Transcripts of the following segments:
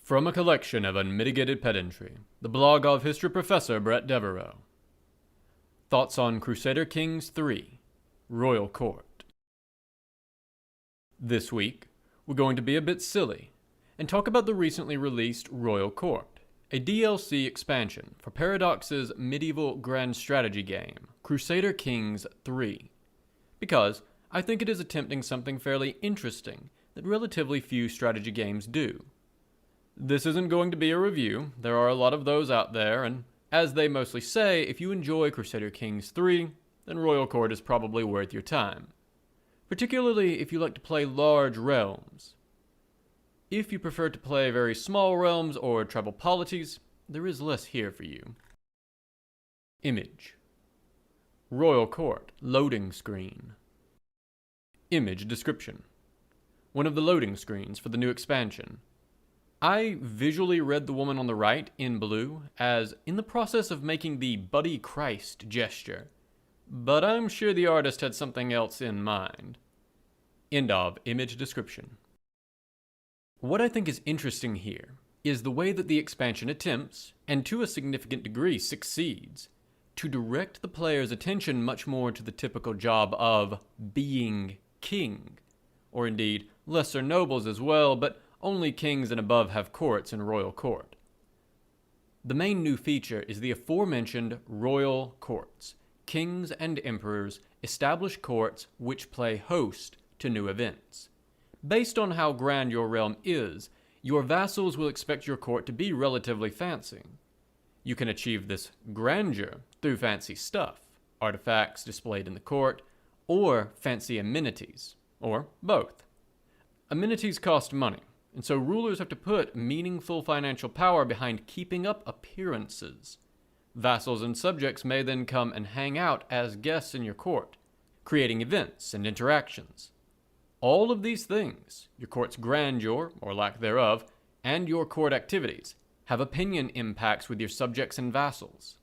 From a collection of Unmitigated Pedantry, the blog of history professor Bret Devereaux. Thoughts on Crusader Kings III, Royal Court. This week, we're going to be a bit silly and talk about the recently released Royal Court, a DLC expansion for Paradox's medieval grand strategy game, Crusader Kings III, because I think it is attempting something fairly interesting that relatively few strategy games do. This isn't going to be a review. There are a lot of those out there, and as they mostly say, if you enjoy Crusader Kings III, then Royal Court is probably worth your time, particularly if you like to play large realms. If you prefer to play very small realms or tribal polities, there is less here for you. Image. Royal Court loading screen. Image description. One of the loading screens for the new expansion. I visually read the woman on the right in blue as in the process of making the Buddy Christ gesture, but I'm sure the artist had something else in mind. End of image description. What I think is interesting here is the way that the expansion attempts, and to a significant degree succeeds, to direct the player's attention much more to the typical job of being king, or indeed lesser nobles as well, but only kings and above have courts in Royal Court. The main new feature is the aforementioned Royal Courts. Kings and emperors establish courts which play host to new events. Based on how grand your realm is, your vassals will expect your court to be relatively fancy. You can achieve this grandeur through fancy stuff, artifacts displayed in the court, or fancy amenities, or both. Amenities cost money, and so rulers have to put meaningful financial power behind keeping up appearances. Vassals and subjects may then come and hang out as guests in your court, creating events and interactions. All of these things, your court's grandeur, or lack thereof, and your court activities, have opinion impacts with your subjects and vassals.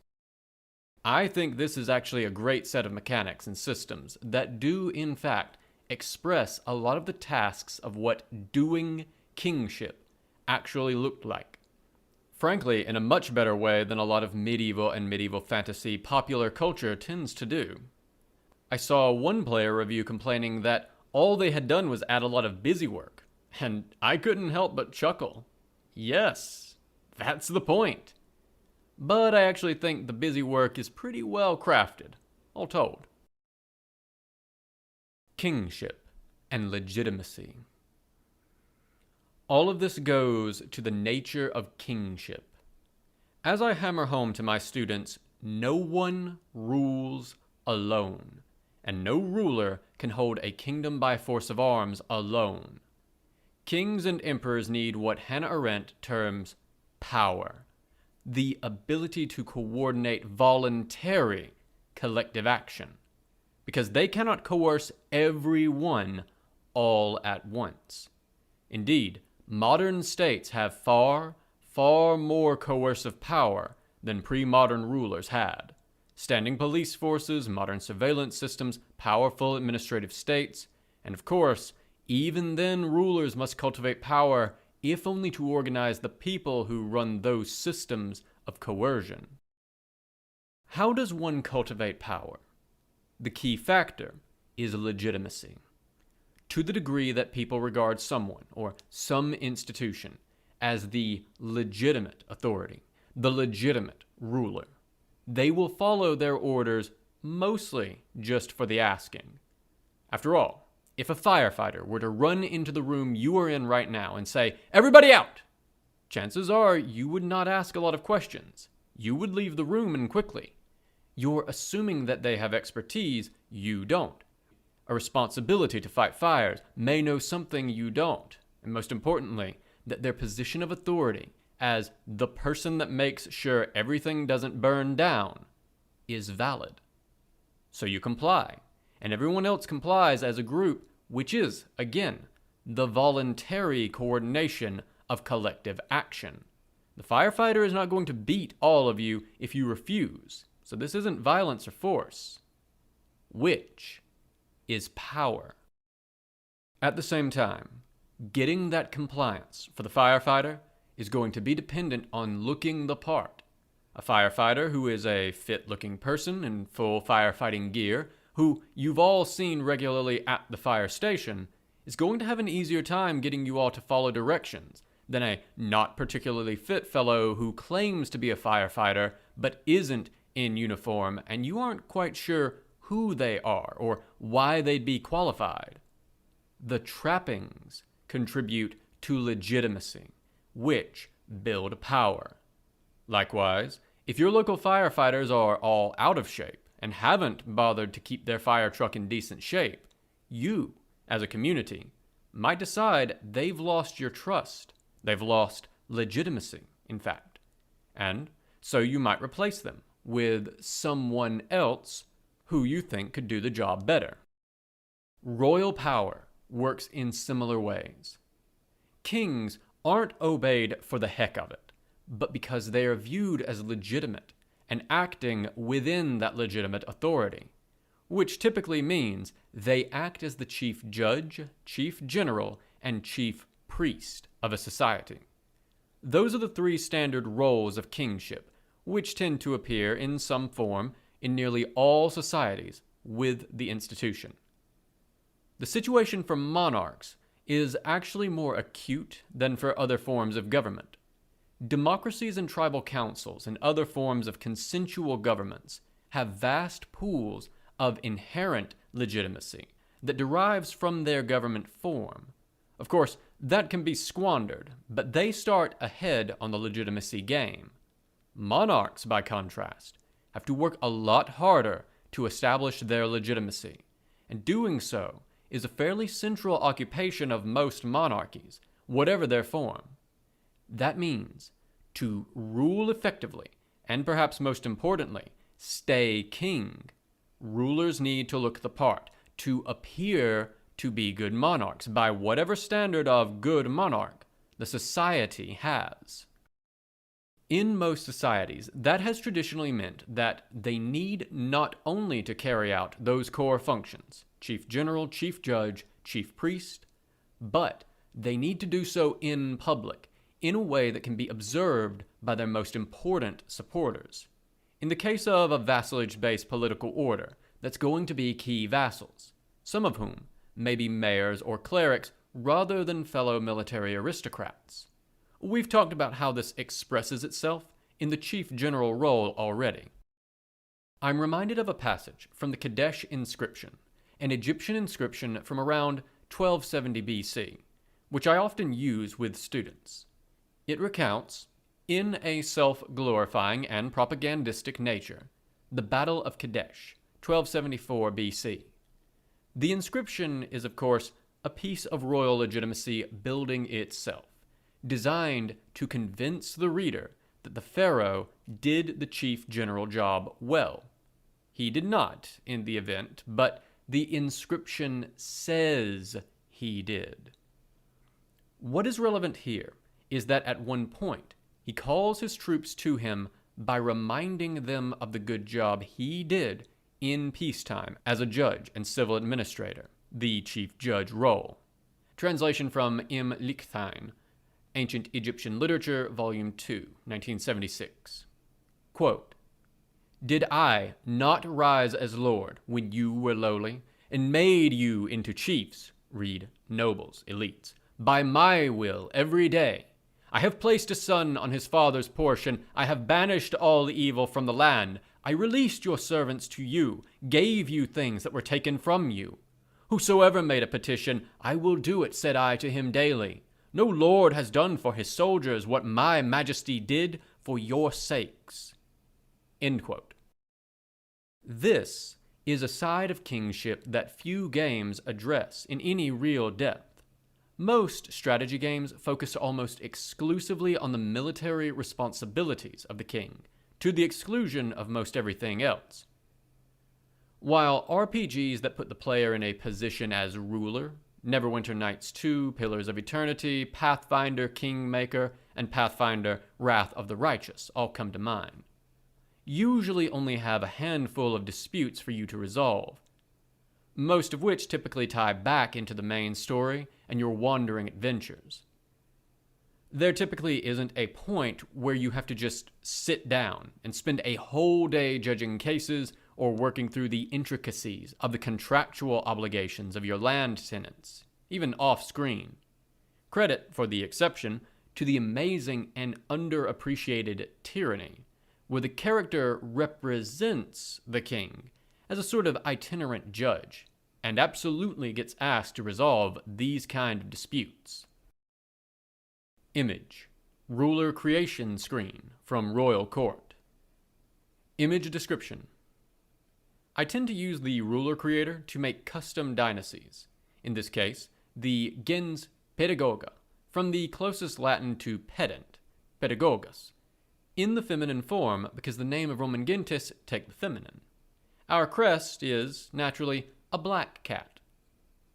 I think this is actually a great set of mechanics and systems that do, in fact, express a lot of the tasks of what doing kingship actually looked like. Frankly, in a much better way than a lot of medieval and medieval fantasy popular culture tends to do. I saw one player review complaining that all they had done was add a lot of busy work, and I couldn't help but chuckle. Yes, that's the point. But I actually think the busy work is pretty well crafted, all told. Kingship and Legitimacy. All of this goes to the nature of kingship. As I hammer home to my students, no one rules alone, and no ruler can hold a kingdom by force of arms alone. Kings and emperors need what Hannah Arendt terms power, the ability to coordinate voluntary collective action, because they cannot coerce everyone all at once. Indeed, modern states have far, far more coercive power than pre-modern rulers had. Standing police forces, modern surveillance systems, powerful administrative states, and of course, even then rulers must cultivate power if only to organize the people who run those systems of coercion. How does one cultivate power? The key factor is legitimacy. To the degree that people regard someone or some institution as the legitimate authority, the legitimate ruler, they will follow their orders mostly just for the asking. After all, if a firefighter were to run into the room you are in right now and say, "Everybody out!" chances are you would not ask a lot of questions. You would leave the room and quickly. You're assuming that they have expertise you don't. A responsibility to fight fires, may know something you don't, and most importantly, that their position of authority as the person that makes sure everything doesn't burn down is valid. So you comply, and everyone else complies as a group, which is, again, the voluntary coordination of collective action. The firefighter is not going to beat all of you if you refuse, so this isn't violence or force. Which is power. At the same time, getting that compliance for the firefighter is going to be dependent on looking the part. A firefighter who is a fit-looking person in full firefighting gear, who you've all seen regularly at the fire station, is going to have an easier time getting you all to follow directions than a not particularly fit fellow who claims to be a firefighter but isn't in uniform and you aren't quite sure who they are or why they'd be qualified. The trappings contribute to legitimacy, which build power. Likewise, if your local firefighters are all out of shape and haven't bothered to keep their fire truck in decent shape, you, as a community, might decide they've lost your trust. They've lost legitimacy, in fact. And so you might replace them with someone else who you think could do the job better. Royal power works in similar ways. Kings aren't obeyed for the heck of it, but because they are viewed as legitimate and acting within that legitimate authority, which typically means they act as the chief judge, chief general, and chief priest of a society. Those are the three standard roles of kingship, which tend to appear in some form in nearly all societies with the institution. The situation for monarchs is actually more acute than for other forms of government. Democracies and tribal councils and other forms of consensual governments have vast pools of inherent legitimacy that derives from their government form. Of course, that can be squandered, but they start ahead on the legitimacy game. Monarchs, by contrast, have to work a lot harder to establish their legitimacy, and doing so is a fairly central occupation of most monarchies, whatever their form. That means, to rule effectively, and perhaps most importantly, stay king, rulers need to look the part, to appear to be good monarchs by whatever standard of good monarch the society has. In most societies, that has traditionally meant that they need not only to carry out those core functions, chief general, chief judge, chief priest, but they need to do so in public, in a way that can be observed by their most important supporters. In the case of a vassalage-based political order, that's going to be key vassals, some of whom may be mayors or clerics rather than fellow military aristocrats. We've talked about how this expresses itself in the chief general role already. I'm reminded of a passage from the Kadesh inscription, an Egyptian inscription from around 1270 BC, which I often use with students. It recounts, in a self-glorifying and propagandistic nature, the Battle of Kadesh, 1274 BC. The inscription is, of course, a piece of royal legitimacy building itself, designed to convince the reader that the pharaoh did the chief general job well. He did not in the event, but the inscription says he did. What is relevant here is that at one point, he calls his troops to him by reminding them of the good job he did in peacetime as a judge and civil administrator, the chief judge role. Translation from M. Lichthein, Ancient Egyptian Literature, Volume 2, 1976. Quote, "Did I not rise as lord when you were lowly, and made you into chiefs," read nobles, elites, "by my will every day? I have placed a son on his father's portion. I have banished all evil from the land. I released your servants to you, gave you things that were taken from you. Whosoever made a petition, I will do it, said I to him daily. No lord has done for his soldiers what my majesty did for your sakes." End quote. This is a side of kingship that few games address in any real depth. Most strategy games focus almost exclusively on the military responsibilities of the king, to the exclusion of most everything else. While RPGs that put the player in a position as ruler, Neverwinter Nights 2, Pillars of Eternity, Pathfinder Kingmaker, and Pathfinder Wrath of the Righteous all come to mind, usually only have a handful of disputes for you to resolve, most of which typically tie back into the main story and your wandering adventures. There typically isn't a point where you have to just sit down and spend a whole day judging cases or working through the intricacies of the contractual obligations of your land tenants, even off-screen. Credit for the exception to the amazing and underappreciated Tyranny, where the character represents the king as a sort of itinerant judge, and absolutely gets asked to resolve these kind of disputes. Image. Ruler creation screen from Royal Court. Image description. I tend to use the ruler creator to make custom dynasties. In this case, the gens pedagoga, from the closest Latin to pedant, pedagogus, in the feminine form because the name of Roman gentes take the feminine. Our crest is, naturally, a black cat.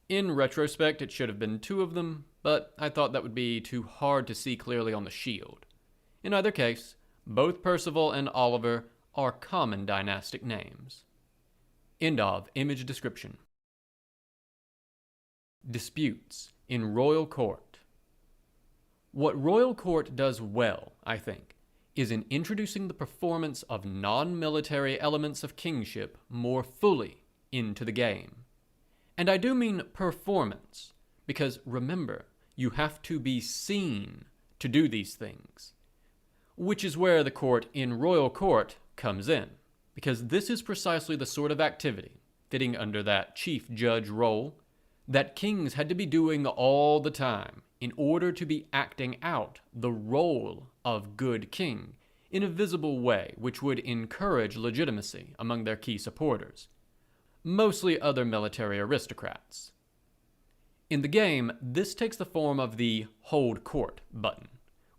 In retrospect, it should have been 2 of them, but I thought that would be too hard to see clearly on the shield. In either case, both Percival and Oliver are common dynastic names. End of image description. Disputes in Royal Court. What Royal Court does well, I think, is in introducing the performance of non-military elements of kingship more fully into the game. And I do mean performance, because remember, you have to be seen to do these things. Which is where the court in Royal Court comes in, because this is precisely the sort of activity, fitting under that chief judge role, that kings had to be doing all the time in order to be acting out the role of good king in a visible way which would encourage legitimacy among their key supporters, mostly other military aristocrats. In the game, this takes the form of the Hold Court button,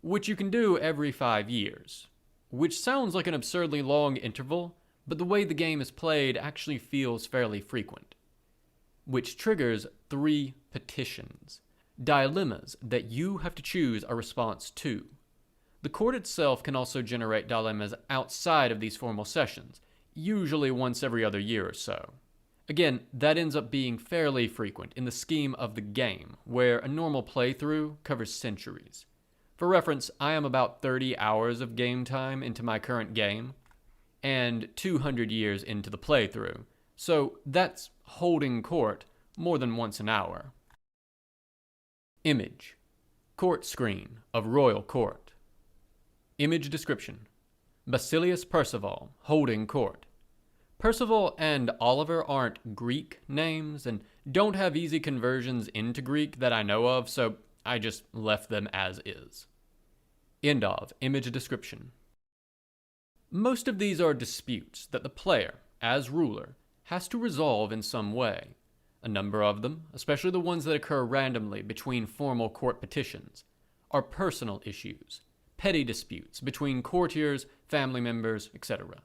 which you can do every 5 years, which sounds like an absurdly long interval, but the way the game is played actually feels fairly frequent, which triggers 3 petitions, dilemmas that you have to choose a response to. The court itself can also generate dilemmas outside of these formal sessions, usually once every other year or so. Again, that ends up being fairly frequent in the scheme of the game, where a normal playthrough covers centuries. For reference, I am about 30 hours of game time into my current game, and 200 years into the playthrough, so that's holding court more than once an hour. Image. Court screen of Royal Court. Image description. Basilius Percival holding court. Percival and Oliver aren't Greek names and don't have easy conversions into Greek that I know of, so I just left them as is. End of image description. Most of these are disputes that the player, as ruler, has to resolve in some way. A number of them, especially the ones that occur randomly between formal court petitions, are personal issues, petty disputes between courtiers, family members, etc.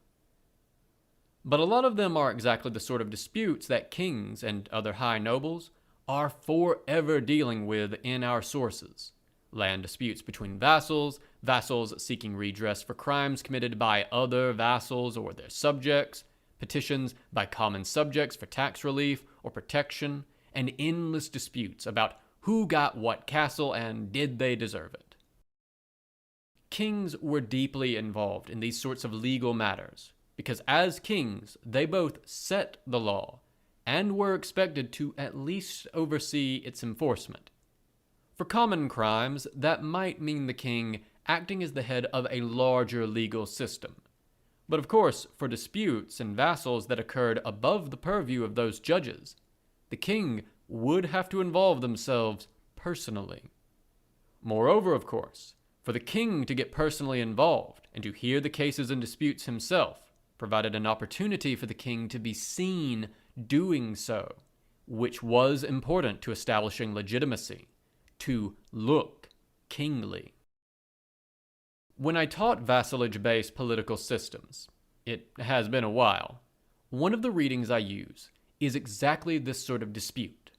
But a lot of them are exactly the sort of disputes that kings and other high nobles are forever dealing with in our sources. Land disputes between vassals, vassals seeking redress for crimes committed by other vassals or their subjects, petitions by common subjects for tax relief or protection, and endless disputes about who got what castle and did they deserve it. Kings were deeply involved in these sorts of legal matters, because as kings, they both set the law and were expected to at least oversee its enforcement. For common crimes, that might mean the king acting as the head of a larger legal system. But of course, for disputes and vassals that occurred above the purview of those judges, the king would have to involve themselves personally. Moreover, of course, for the king to get personally involved and to hear the cases and disputes himself provided an opportunity for the king to be seen doing so, which was important to establishing legitimacy, to look kingly. When I taught vassalage-based political systems, it has been a while, one of the readings I use is exactly this sort of dispute.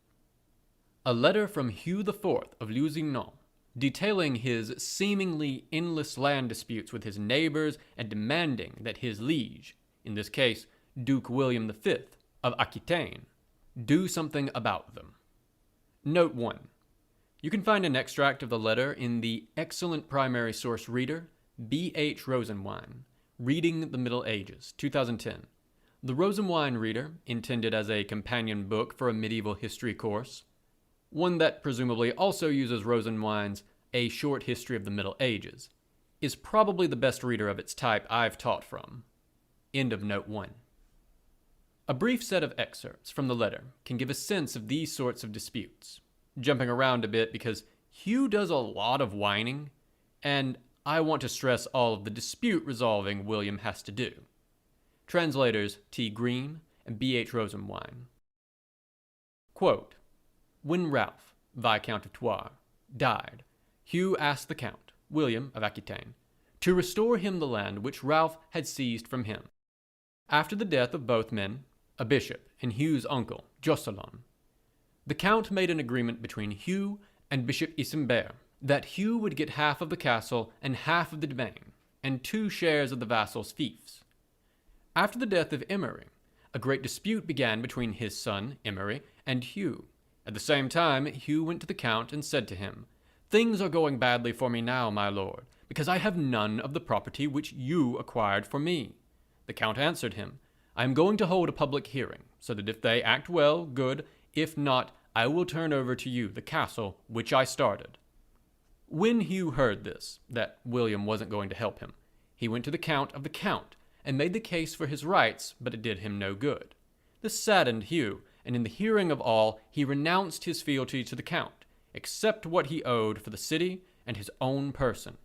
A letter from Hugh IV of Lusignan, detailing his seemingly endless land disputes with his neighbors and demanding that his liege, in this case Duke William V of Aquitaine, do something about them. Note 1. You can find an extract of the letter in the excellent primary source reader, B.H. Rosenwein, Reading the Middle Ages, 2010. The Rosenwein reader, intended as a companion book for a medieval history course, one that presumably also uses Rosenwein's A Short History of the Middle Ages, is probably the best reader of its type I've taught from. End of note 1. A brief set of excerpts from the letter can give a sense of these sorts of disputes, jumping around a bit because Hugh does a lot of whining, and I want to stress all of the dispute resolving William has to do. Translators T. Green and B.H. Rosenwein. Quote, when Ralph, Viscount of Thouars, died, Hugh asked the Count, William of Aquitaine, to restore him the land which Ralph had seized from him. After the death of both men, a bishop and Hugh's uncle, Joscelin, the Count made an agreement between Hugh and Bishop Isambert that Hugh would get half of the castle and half of the domain, and 2 shares of the vassals' fiefs. After the death of Emery, a great dispute began between his son, Emery, and Hugh. At the same time, Hugh went to the Count and said to him, "Things are going badly for me now, my lord, because I have none of the property which you acquired for me." The Count answered him, "I am going to hold a public hearing, so that if they act well, good, if not, I will turn over to you the castle which I started." When Hugh heard this, that William wasn't going to help him, he went to the Count of the Count and made the case for his rights, but it did him no good. This saddened Hugh, and in the hearing of all, he renounced his fealty to the Count, except what he owed for the city and his own person.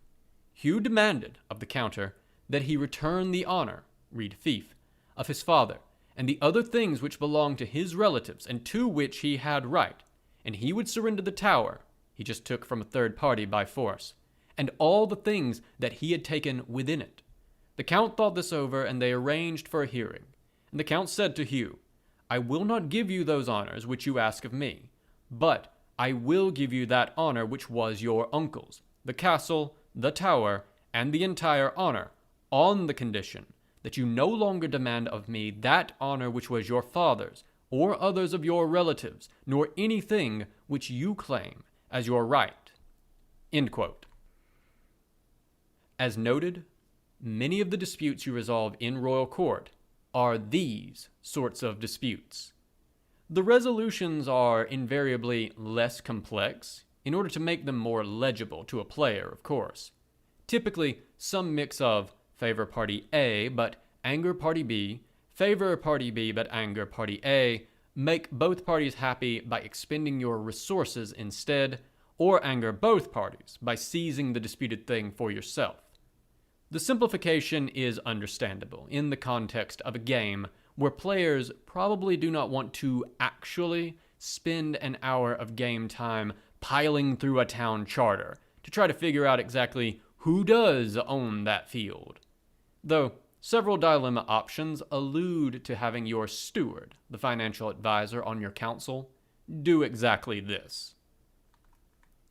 Hugh demanded of the Counter that he return the honor, read fief, of his father, and the other things which belonged to his relatives and to which he had right, and he would surrender the tower he just took from a third party by force, and all the things that he had taken within it. The Count thought this over, and they arranged for a hearing. And the Count said to Hugh, "I will not give you those honors which you ask of me, but I will give you that honor which was your uncle's, the castle, the tower, and the entire honor, on the condition that you no longer demand of me that honor which was your father's, or others of your relatives, nor anything which you claim as your right." End quote. As noted, many of the disputes you resolve in royal court are these sorts of disputes. The resolutions are invariably less complex in order to make them more legible to a player, of course. Typically, some mix of favor party A but anger party B, favor party B but anger party A, make both parties happy by expending your resources instead, or anger both parties by seizing the disputed thing for yourself. The simplification is understandable in the context of a game where players probably do not want to actually spend an hour of game time piling through a town charter to try to figure out exactly who does own that field. Though several dilemma options allude to having your steward, the financial advisor on your council, do exactly this.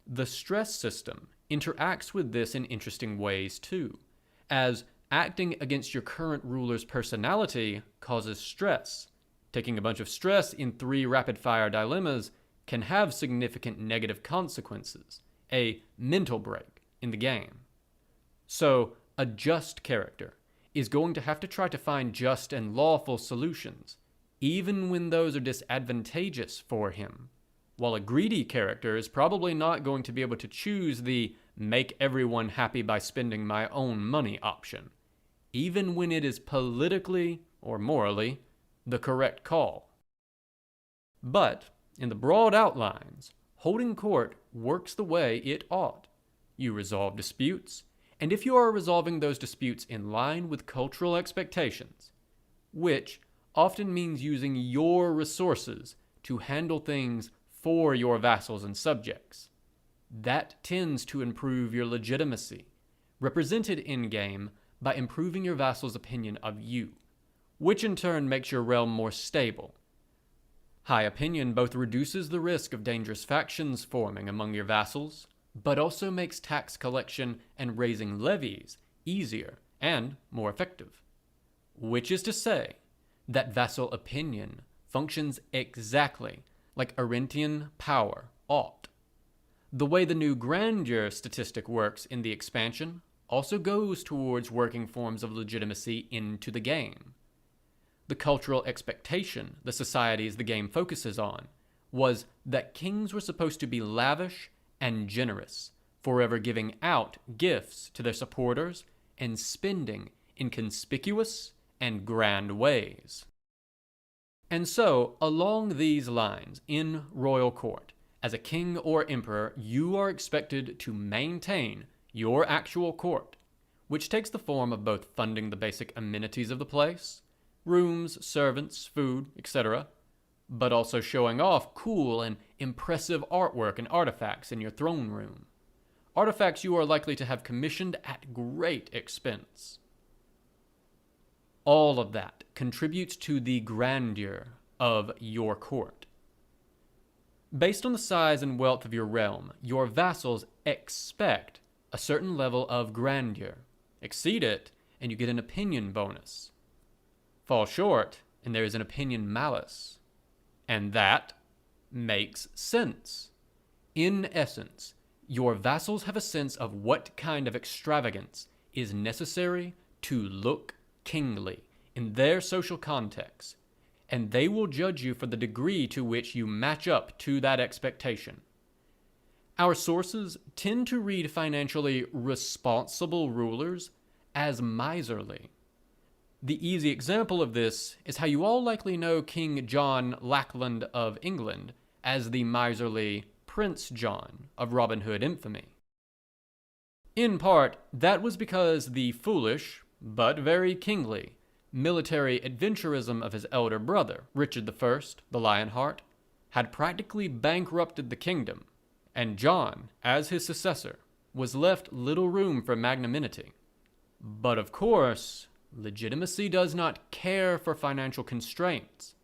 The stress system interacts with this in interesting ways too, as acting against your current ruler's personality causes stress. Taking a bunch of stress in 3 rapid-fire dilemmas can have significant negative consequences, a mental break in the game. So, a just character is going to have to try to find just and lawful solutions, even when those are disadvantageous for him, while a greedy character is probably not going to be able to choose the make everyone happy by spending my own money option, even when it is politically or morally the correct call. But, in the broad outlines, holding court works the way it ought. You resolve disputes, and if you are resolving those disputes in line with cultural expectations, which often means using your resources to handle things for your vassals and subjects, that tends to improve your legitimacy, represented in-game by improving your vassals' opinion of you, which in turn makes your realm more stable. High opinion both reduces the risk of dangerous factions forming among your vassals, but also makes tax collection and raising levies easier and more effective. Which is to say that vassal opinion functions exactly like Arentian power ought. The way the new grandeur statistic works in the expansion also goes towards working forms of legitimacy into the game. The cultural expectation the societies the game focuses on was that kings were supposed to be lavish and generous, forever giving out gifts to their supporters and spending in conspicuous and grand ways. And so, along these lines, in royal court, as a king or emperor, you are expected to maintain your actual court, which takes the form of both funding the basic amenities of the place, rooms, servants, food, etc., but also showing off cool and impressive artwork and artifacts in your throne room. Artifacts you are likely to have commissioned at great expense. All of that contributes to the grandeur of your court. Based on the size and wealth of your realm, your vassals expect a certain level of grandeur. Exceed it, and you get an opinion bonus. Fall short, and there is an opinion malus. And that makes sense. In essence, your vassals have a sense of what kind of extravagance is necessary to look kingly in their social context, and they will judge you for the degree to which you match up to that expectation. Our sources tend to read financially responsible rulers as miserly. The easy example of this is how you all likely know King John Lackland of England as the miserly Prince John of Robin Hood infamy. In part, that was because the foolish, but very kingly, military adventurism of his elder brother, Richard I, the Lionheart, had practically bankrupted the kingdom, and John, as his successor, was left little room for magnanimity. But of course, legitimacy does not care for financial constraints,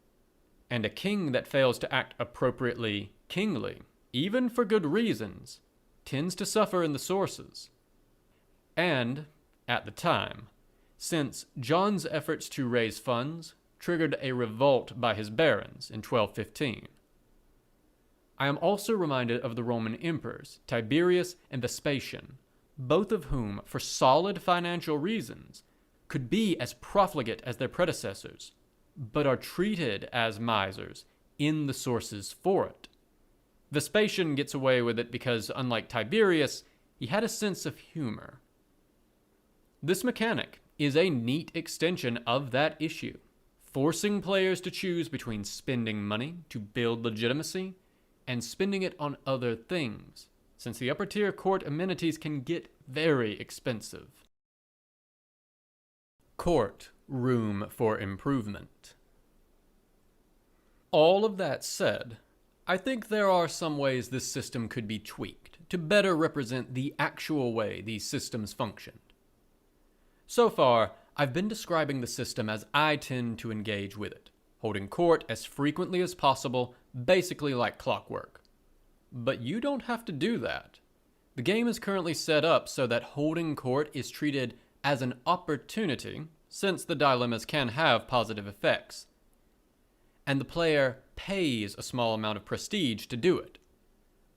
and a king that fails to act appropriately kingly, even for good reasons, tends to suffer in the sources. And, at the time, since John's efforts to raise funds triggered a revolt by his barons in 1215. I am also reminded of the Roman emperors, Tiberius and Vespasian, both of whom, for solid financial reasons, could be as profligate as their predecessors, but are treated as misers in the sources for it. Vespasian gets away with it because, unlike Tiberius, he had a sense of humor. This mechanic is a neat extension of that issue, forcing players to choose between spending money to build legitimacy and spending it on other things, since the upper tier court amenities can get very expensive. Court room for improvement. All of that said, I think there are some ways this system could be tweaked to better represent the actual way these systems functioned. So far, I've been describing the system as I tend to engage with it, holding court as frequently as possible, basically like clockwork. But you don't have to do that. The game is currently set up so that holding court is treated as an opportunity, since the dilemmas can have positive effects, and the player pays a small amount of prestige to do it.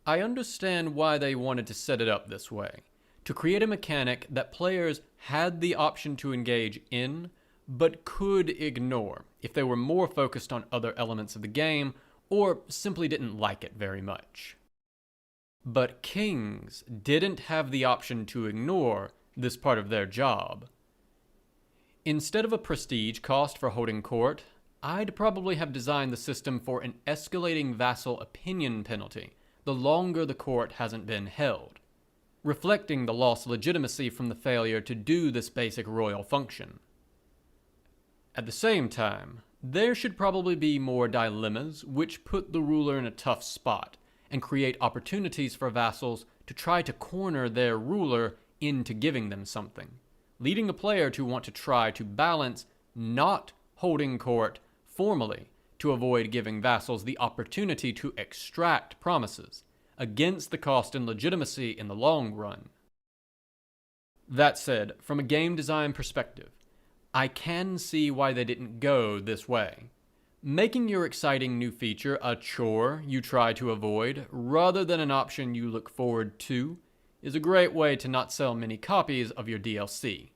I understand why they wanted to set it up this way, to create a mechanic that players had the option to engage in, but could ignore if they were more focused on other elements of the game or simply didn't like it very much. But kings didn't have the option to ignore this part of their job. Instead of a prestige cost for holding court, I'd probably have designed the system for an escalating vassal opinion penalty the longer the court hasn't been held, reflecting the lost legitimacy from the failure to do this basic royal function. At the same time, there should probably be more dilemmas which put the ruler in a tough spot and create opportunities for vassals to try to corner their ruler into giving them something, leading a player to want to try to balance not holding court formally to avoid giving vassals the opportunity to extract promises against the cost in legitimacy in the long run. That said, from a game design perspective, I can see why they didn't go this way. Making your exciting new feature a chore you try to avoid rather than an option you look forward to is a great way to not sell many copies of your DLC.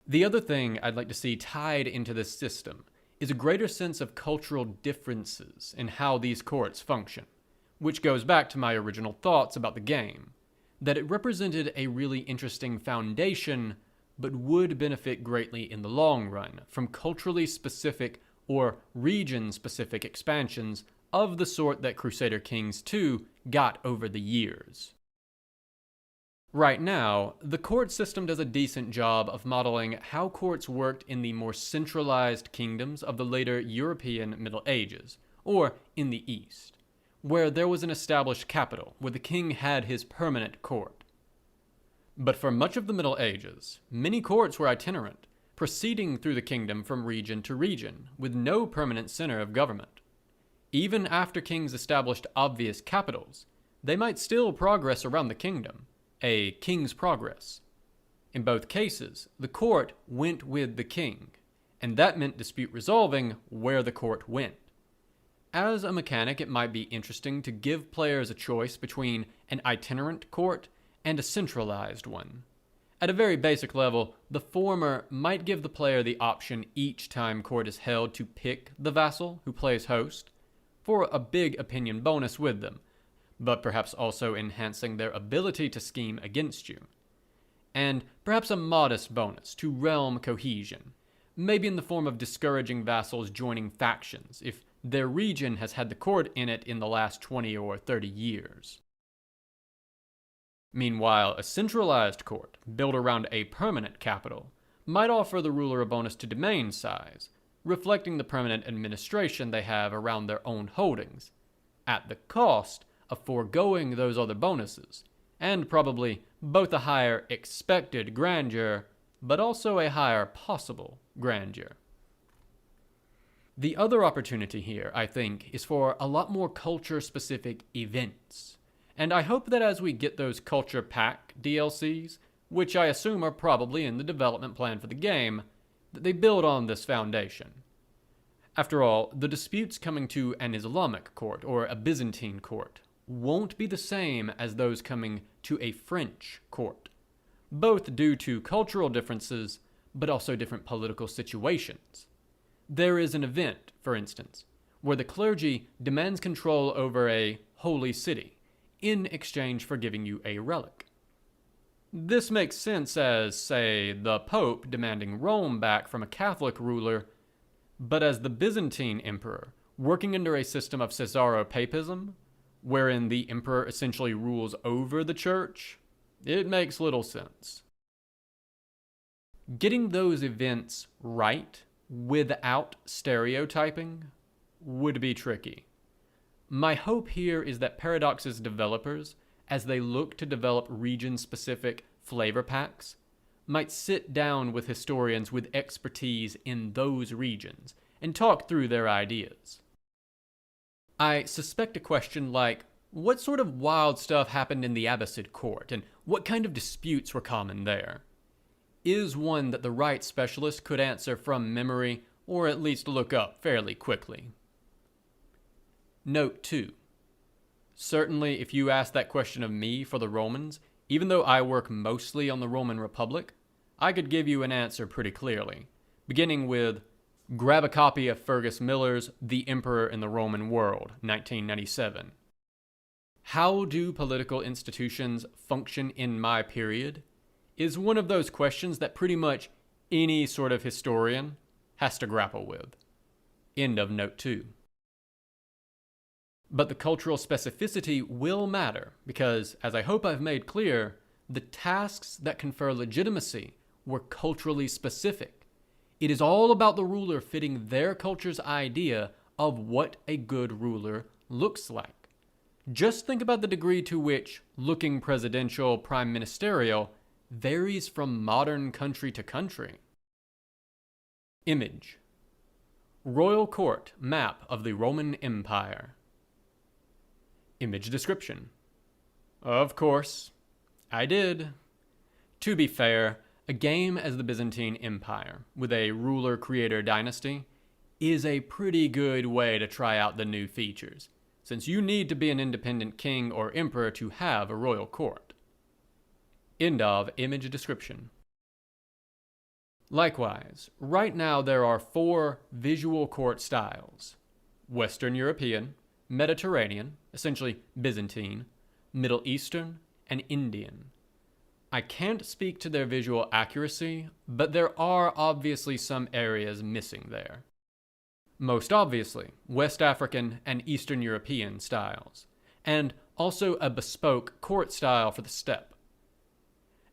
The other thing I'd like to see tied into this system is a greater sense of cultural differences in how these courts function, which goes back to my original thoughts about the game, that it represented a really interesting foundation but would benefit greatly in the long run from culturally specific or region-specific expansions of the sort that Crusader Kings II got over the years. Right now, the court system does a decent job of modeling how courts worked in the more centralized kingdoms of the later European Middle Ages, or in the East, where there was an established capital where the king had his permanent court. But for much of the Middle Ages, many courts were itinerant, proceeding through the kingdom from region to region, with no permanent center of government. Even after kings established obvious capitals, they might still progress around the kingdom, a king's progress. In both cases, the court went with the king, and that meant dispute resolving where the court went. As a mechanic, it might be interesting to give players a choice between an itinerant court and a centralized one. At a very basic level, the former might give the player the option each time court is held to pick the vassal who plays host, for a big opinion bonus with them, but perhaps also enhancing their ability to scheme against you. And perhaps a modest bonus to realm cohesion, maybe in the form of discouraging vassals joining factions if their region has had the court in it in the last 20 or 30 years. Meanwhile, a centralized court, built around a permanent capital, might offer the ruler a bonus to domain size, reflecting the permanent administration they have around their own holdings, at the cost of foregoing those other bonuses, and probably both a higher expected grandeur, but also a higher possible grandeur. The other opportunity here, I think, is for a lot more culture-specific events. And I hope that as we get those Culture Pack DLCs, which I assume are probably in the development plan for the game, that they build on this foundation. After all, the disputes coming to an Islamic court or a Byzantine court won't be the same as those coming to a French court, both due to cultural differences, but also different political situations. There is an event, for instance, where the clergy demands control over a holy city, in exchange for giving you a relic. This makes sense as, say, the Pope demanding Rome back from a Catholic ruler, but as the Byzantine emperor, working under a system of Caesaropapism, wherein the emperor essentially rules over the church, it makes little sense. Getting those events right without stereotyping would be tricky. My hope here is that Paradox's developers, as they look to develop region-specific flavor packs, might sit down with historians with expertise in those regions and talk through their ideas. I suspect a question like, what sort of wild stuff happened in the Abbasid court, and what kind of disputes were common there, is one that the right specialist could answer from memory, or at least look up fairly quickly. Note 2. Certainly, if you ask that question of me for the Romans, even though I work mostly on the Roman Republic, I could give you an answer pretty clearly, beginning with, grab a copy of Fergus Miller's The Emperor in the Roman World, 1997. How do political institutions function in my period is one of those questions that pretty much any sort of historian has to grapple with. End of note 2. But the cultural specificity will matter because, as I hope I've made clear, the tasks that confer legitimacy were culturally specific. It is all about the ruler fitting their culture's idea of what a good ruler looks like. Just think about the degree to which looking presidential, prime ministerial varies from modern country to country. Image. Royal Court map of the Roman Empire. Image description. Of course, I did. To be fair, a game as the Byzantine Empire, with a ruler-creator dynasty, is a pretty good way to try out the new features, since you need to be an independent king or emperor to have a royal court. End of image description. Likewise, right now there are 4 visual court styles: Western European, Mediterranean, essentially Byzantine, Middle Eastern, and Indian. I can't speak to their visual accuracy, but there are obviously some areas missing there. Most obviously, West African and Eastern European styles, and also a bespoke court style for the steppe.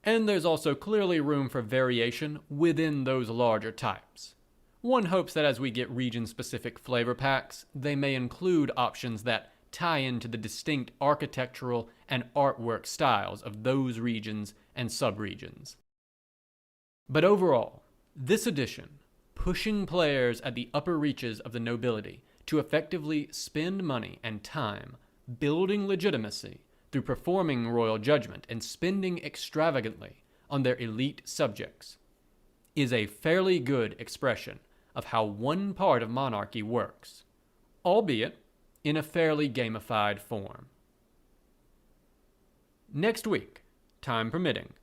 And there's also clearly room for variation within those larger types. One hopes that as we get region-specific flavor packs, they may include options that tie into the distinct architectural and artwork styles of those regions and subregions. But overall, this edition, pushing players at the upper reaches of the nobility to effectively spend money and time building legitimacy through performing royal judgment and spending extravagantly on their elite subjects, is a fairly good expression of how one part of monarchy works, albeit in a fairly gamified form. Next week, time permitting,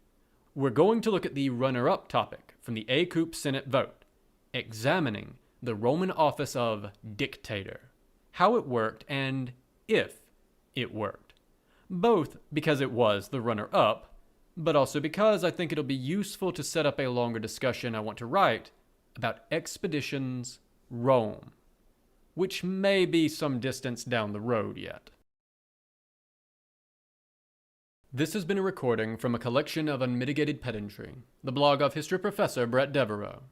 we're going to look at the runner-up topic from the ACOUP Senate vote, examining the Roman office of dictator, how it worked, and if it worked. Both because it was the runner-up, but also because I think it'll be useful to set up a longer discussion I want to write about Expeditions Rome, which may be some distance down the road yet. This has been a recording from a collection of Unmitigated Pedantry, the blog of history professor Bret Devereaux,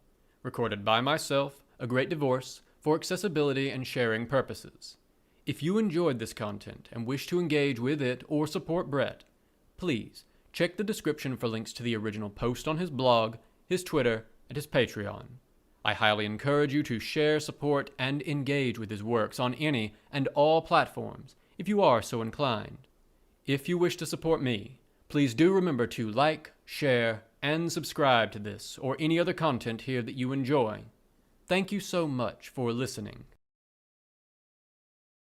recorded by myself, A Great Divorce, for accessibility and sharing purposes. If you enjoyed this content and wish to engage with it or support Bret, please check the description for links to the original post on his blog, his Twitter, and his Patreon. I highly encourage you to share, support, and engage with his works on any and all platforms if you are so inclined. If you wish to support me, please do remember to like, share, and subscribe to this or any other content here that you enjoy. Thank you so much for listening.